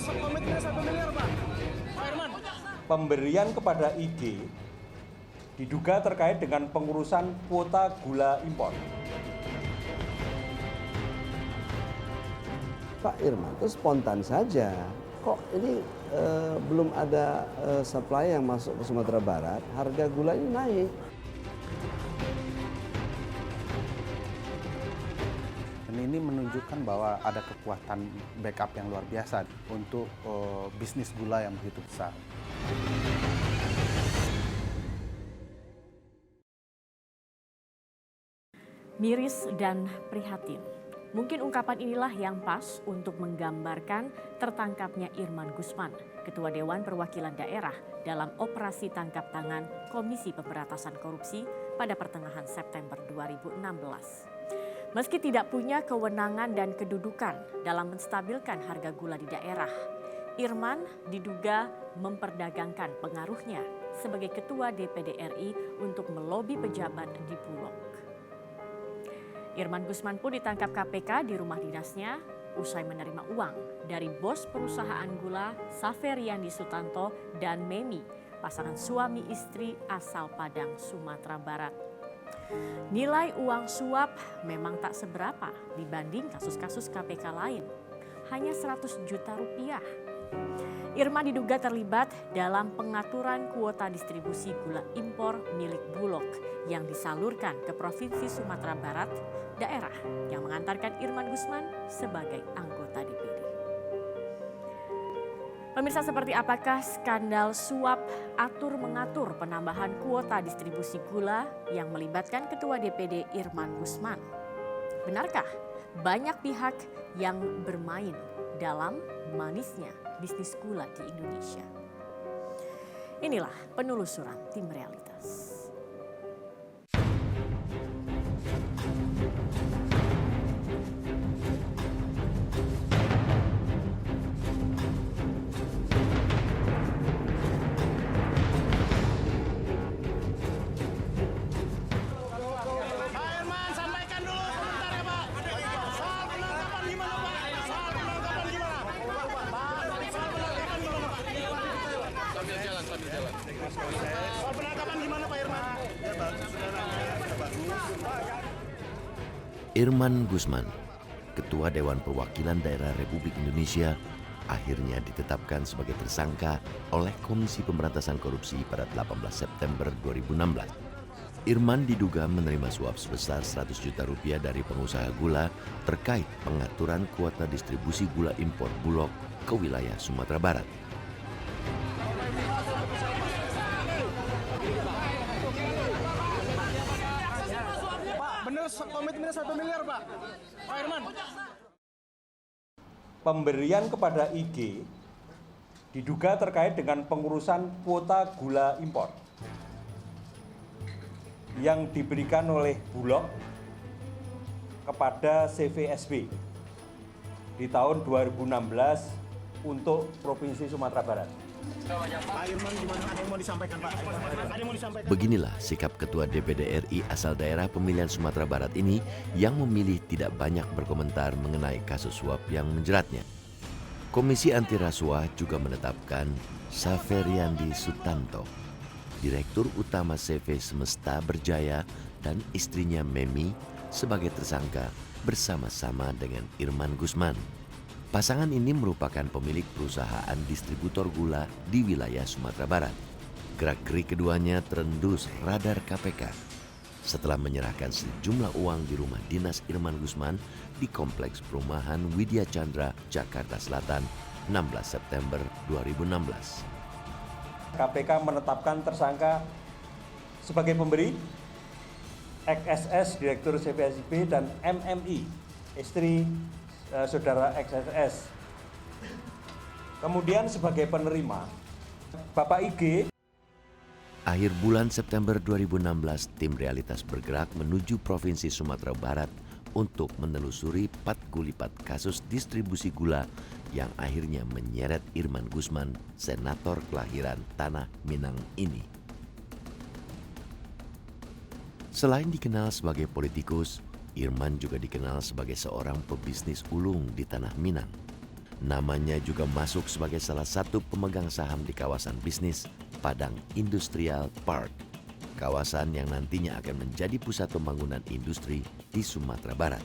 Komitmen 1 miliar, Pak. Pak Irman. Pemberian kepada IG diduga terkait dengan pengurusan kuota gula impor. Pak Irman itu spontan saja. Kok ini belum ada supply yang masuk ke Sumatera Barat, harga gula ini naik. Dan ini menunjukkan bahwa ada kekuatan backup yang luar biasa untuk bisnis gula yang begitu besar. Miris dan prihatin. Mungkin ungkapan inilah yang pas untuk menggambarkan tertangkapnya Irman Gusman, Ketua Dewan Perwakilan Daerah dalam operasi tangkap tangan Komisi Pemberantasan Korupsi pada pertengahan September 2016. Meski tidak punya kewenangan dan kedudukan dalam menstabilkan harga gula di daerah, Irman diduga memperdagangkan pengaruhnya sebagai Ketua DPD RI untuk melobi pejabat di Bulog. Irman Gusman pun ditangkap KPK di rumah dinasnya usai menerima uang dari bos perusahaan gula Saferiandi Sutanto dan Memi, pasangan suami istri asal Padang, Sumatera Barat. Nilai uang suap memang tak seberapa dibanding kasus-kasus KPK lain, hanya 100 juta rupiah. Irman diduga terlibat dalam pengaturan kuota distribusi gula impor milik Bulog yang disalurkan ke Provinsi Sumatera Barat, daerah yang mengantarkan Irman Gusman sebagai anggota DPD. Pemirsa, seperti apakah skandal suap atur-mengatur penambahan kuota distribusi gula yang melibatkan Ketua DPD Irman Gusman? Benarkah banyak pihak yang bermain dalam manisnya bisnis gula di Indonesia? Inilah penelusuran tim Realitas. Soal penangkapan gimana Pak Irman? Ya bagus, Irman Gusman, Ketua Dewan Perwakilan Daerah Republik Indonesia, akhirnya ditetapkan sebagai tersangka oleh Komisi Pemberantasan Korupsi pada 18 September 2016. Irman diduga menerima suap sebesar 100 juta rupiah dari pengusaha gula terkait pengaturan kuota distribusi gula impor Bulog ke wilayah Sumatera Barat. Bener komitmennya 1 miliar Pak. Pak Irman. Pemberian kepada IG diduga terkait dengan pengurusan kuota gula impor yang diberikan oleh Bulog kepada CVSB di tahun 2016 untuk Provinsi Sumatera Barat. Pak Irman gimana? Ada yang mau disampaikan Pak? Ada yang mau disampaikan? Beginilah sikap Ketua DPD RI asal daerah pemilihan Sumatera Barat ini yang memilih tidak banyak berkomentar mengenai kasus suap yang menjeratnya. Komisi Anti Rasuah juga menetapkan Saferiandi Sutanto, Direktur Utama CV Semesta Berjaya, dan istrinya Memi sebagai tersangka bersama-sama dengan Irman Gusman. Pasangan ini merupakan pemilik perusahaan distributor gula di wilayah Sumatera Barat. Gerak-gerik keduanya terendus radar KPK setelah menyerahkan sejumlah uang di rumah dinas Irman Gusman di Kompleks Perumahan Widya Chandra, Jakarta Selatan, 16 September 2016. KPK menetapkan tersangka sebagai pemberi, XSS Direktur CVSB, dan MMI, istri saudara XSS. Kemudian sebagai penerima, Bapak IG. Akhir bulan September 2016, tim Realitas bergerak menuju Provinsi Sumatera Barat untuk menelusuri pat-gulipat kasus distribusi gula yang akhirnya menyeret Irman Gusman, senator kelahiran Tanah Minang ini. Selain dikenal sebagai politikus, Irman juga dikenal sebagai seorang pebisnis ulung di Tanah Minang. Namanya juga masuk sebagai salah satu pemegang saham di kawasan bisnis Padang Industrial Park, kawasan yang nantinya akan menjadi pusat pembangunan industri di Sumatera Barat.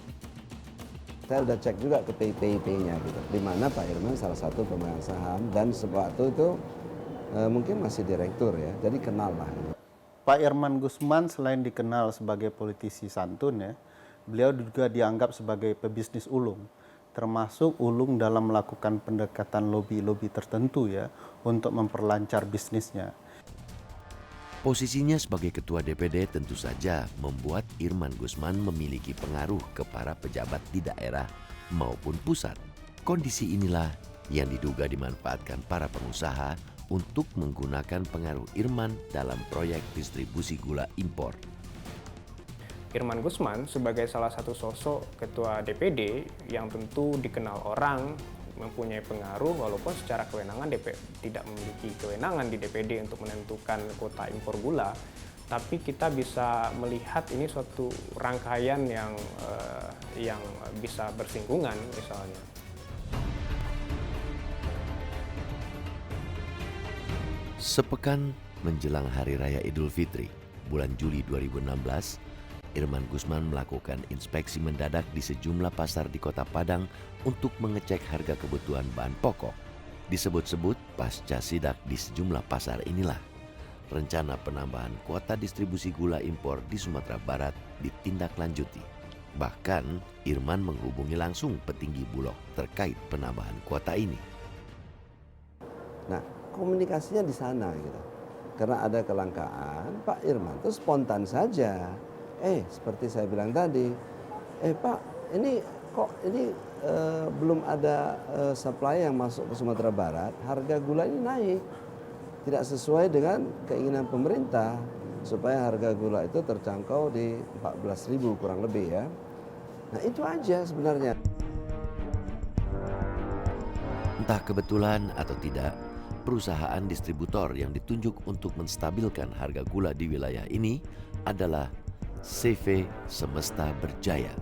Saya udah cek juga ke PIP-nya gitu, di mana Pak Irman salah satu pemegang saham dan sewaktu itu mungkin masih direktur ya, jadi kenal lah. Pak Irman Gusman selain dikenal sebagai politisi santun ya, beliau juga dianggap sebagai pebisnis ulung, termasuk ulung dalam melakukan pendekatan lobi-lobi tertentu ya untuk memperlancar bisnisnya. Posisinya sebagai ketua DPD tentu saja membuat Irman Gusman memiliki pengaruh ke para pejabat di daerah maupun pusat. Kondisi inilah yang diduga dimanfaatkan para pengusaha untuk menggunakan pengaruh Irman dalam proyek distribusi gula impor. Irman Gusman sebagai salah satu sosok ketua DPD yang tentu dikenal orang mempunyai pengaruh walaupun secara kewenangan tidak memiliki kewenangan di DPD untuk menentukan kuota impor gula, tapi kita bisa melihat ini suatu rangkaian yang bisa bersinggungan misalnya. Sepekan menjelang Hari Raya Idul Fitri, bulan Juli 2016, Irman Gusman melakukan inspeksi mendadak di sejumlah pasar di Kota Padang untuk mengecek harga kebutuhan bahan pokok. Disebut-sebut pasca sidak di sejumlah pasar inilah rencana penambahan kuota distribusi gula impor di Sumatera Barat ditindaklanjuti. Bahkan Irman menghubungi langsung petinggi Bulog terkait penambahan kuota ini. Nah, komunikasinya di sana gitu. Karena ada kelangkaan, Pak Irman itu spontan saja. Seperti saya bilang tadi, Pak, ini kok belum ada supply yang masuk ke Sumatera Barat, harga gula ini naik. Tidak sesuai dengan keinginan pemerintah supaya harga gula itu terjangkau di 14.000 kurang lebih ya. Nah, itu aja sebenarnya. Entah kebetulan atau tidak, perusahaan distributor yang ditunjuk untuk menstabilkan harga gula di wilayah ini adalah CV Semesta Berjaya,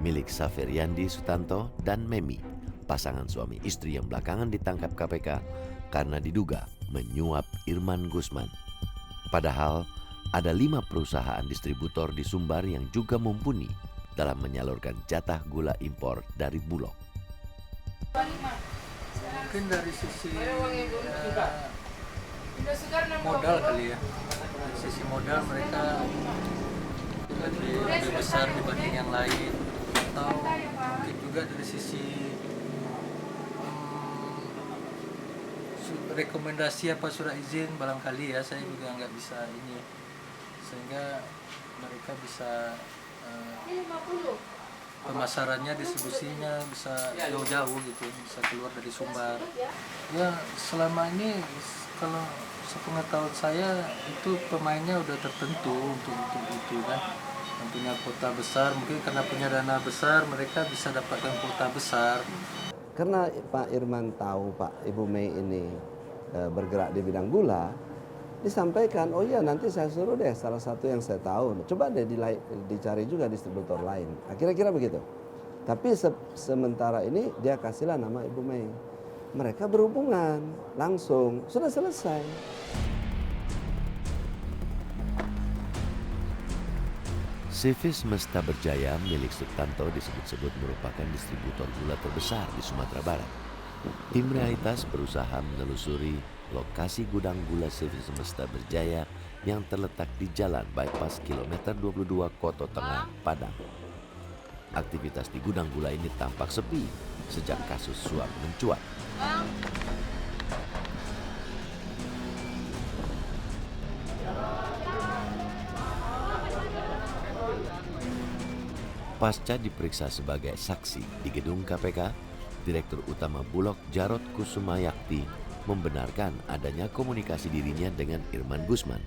milik Saferiandi Sutanto dan Memi, pasangan suami istri yang belakangan ditangkap KPK karena diduga menyuap Irman Gusman. Padahal ada 5 perusahaan distributor di Sumbar yang juga mumpuni dalam menyalurkan jatah gula impor dari Bulog. Mungkin dari sisi modal kali ya, dari sisi modal mereka lebih besar dibanding yang lain, atau mungkin juga dari sisi rekomendasi apa surat izin barangkali ya, saya juga nggak bisa ini, sehingga mereka bisa pemasarannya, distribusinya bisa jauh-jauh gitu, bisa keluar dari Sumbar. Ya selama ini kalau sepengetahuan saya itu pemainnya udah tertentu untuk itu kan, yang punya kuota besar, mungkin karena punya dana besar mereka bisa dapatkan kuota besar. Karena Pak Irman tahu Pak Ibu Mei ini bergerak di bidang gula, disampaikan, oh iya nanti saya suruh deh salah satu yang saya tahu, coba deh dicari juga distributor lain. Nah, kira-kira begitu. Tapi sementara ini dia kasihlah nama Ibu Mei. Mereka berhubungan langsung, sudah selesai. CV Semesta Berjaya milik Sutanto disebut-sebut merupakan distributor gula terbesar di Sumatera Barat. Tim Realitas berusaha menelusuri lokasi gudang gula CV Semesta Berjaya yang terletak di Jalan Bypass Kilometer 22 Koto Tengah, Padang. Aktivitas di gudang gula ini tampak sepi sejak kasus suap mencuat. Pasca diperiksa sebagai saksi di gedung KPK, Direktur Utama Bulog Jarod Kusumayakti membenarkan adanya komunikasi dirinya dengan Irman Gusman.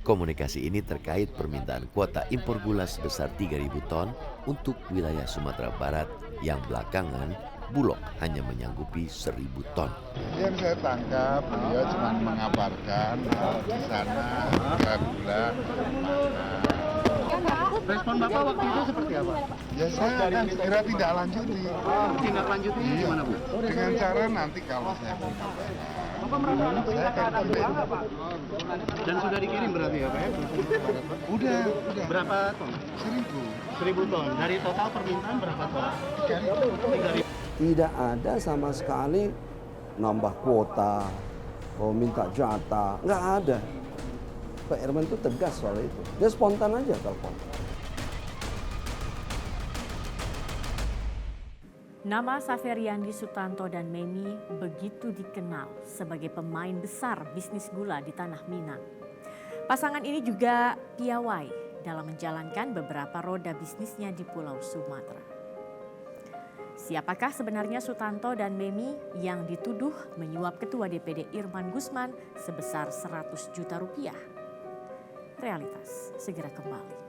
Komunikasi ini terkait permintaan kuota impor gula sebesar 3.000 ton untuk wilayah Sumatera Barat yang belakangan Bulog hanya menyanggupi 1.000 ton. Yang saya tangkap, beliau cuma mengabarkan di sana harga gula mahal. Respon Bapak waktu itu seperti apa? Ya saya akan segera tidak lanjuti. Tindak lanjutnya gimana, Bu? Dengan cara nanti kalau saya punya barang, saya akan kirim. Dan sudah dikirim berarti ya, Pak? Udah. Berapa ton? 1.000 ton. Dari total permintaan berapa ton? 3.000. Tidak ada sama sekali nambah kuota, minta jatah, nggak ada. Pak Irman itu tegas soal itu. Dia spontan aja telepon. Nama Saferiandi Sutanto dan Memi begitu dikenal sebagai pemain besar bisnis gula di Tanah Minang. Pasangan ini juga piawai dalam menjalankan beberapa roda bisnisnya di Pulau Sumatera. Siapakah sebenarnya Sutanto dan Memi yang dituduh menyuap Ketua DPD Irman Gusman sebesar 100 juta rupiah? Realitas segera kembali.